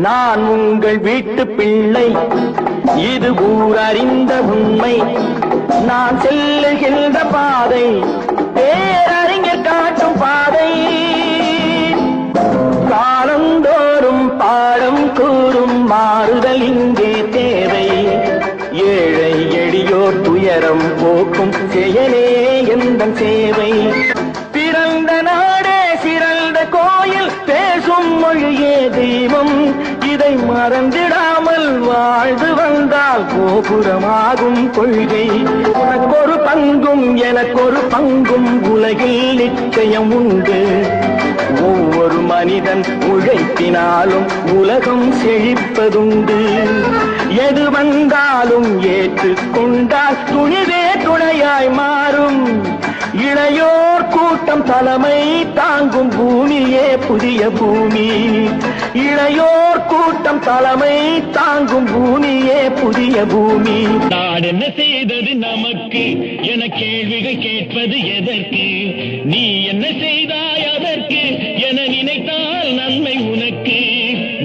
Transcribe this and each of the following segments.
நான் உங்கள் வீட்டு பிள்ளை, இது ஊரறிந்த உண்மை. நான் செல்லுகின்ற பாதை பேரறிஞர் காட்டும் பாதை. காலந்தோறும் பாடம் கூறும் மாறுதல் இங்கே தேவை. ஏழை எளியோர் துயரம் போக்கும் செயலே எந்தன் சேவை. பிறந்த நாடே சிறந்த கோயில், பேசும் மொழியே தெய்வம். இதை மறந்திடாமல் வாழ்ந்து வந்தால் கோபுரமாகும் கொள்கை. உனக்கொரு பங்கும் எனக்கொரு பங்கும் உலகில் நிச்சயம் உண்டு. ஒவ்வொரு மனிதன் உழைப்பினாலும் உலகம் செழிப்பதுண்டு. எது வந்தாலும் ஏற்றுக்கொண்டால் துணிவே துணையாய் மாறும். இளையோர் கூட்டம் தலைமை தாங்கும் பூமியே புதிய பூமி. இளையோர் கூட்டம் தலைமை தாங்கும் பூமியே புதிய பூமி. நாடு என்ன செய்தது நமக்கு என கேள்விகள் கேட்பது எதற்கு? நீ என்ன செய்தாய் அதற்கு என நினைத்தால் நன்மை உனக்கு.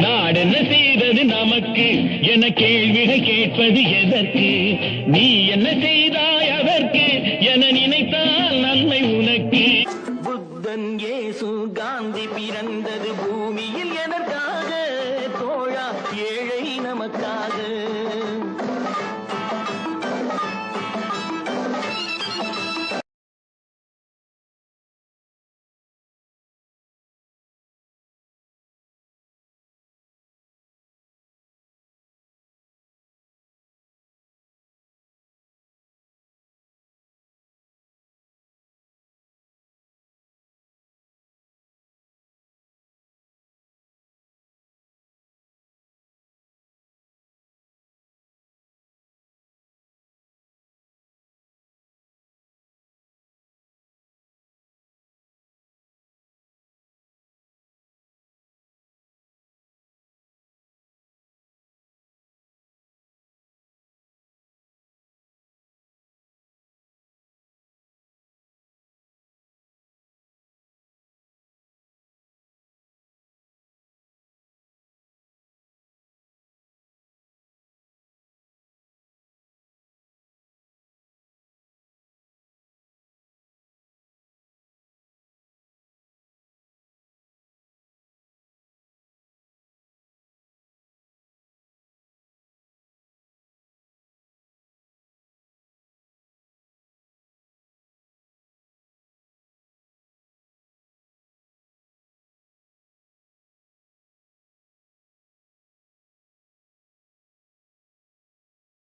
நாடு என்ன செய்தது நமக்கு என கேள்விகள் கேட்பது எதற்கு? நீ என்ன செய்தாய் அதற்கு என நினைத்தால் நன்மை உனக்கு. புத்தன்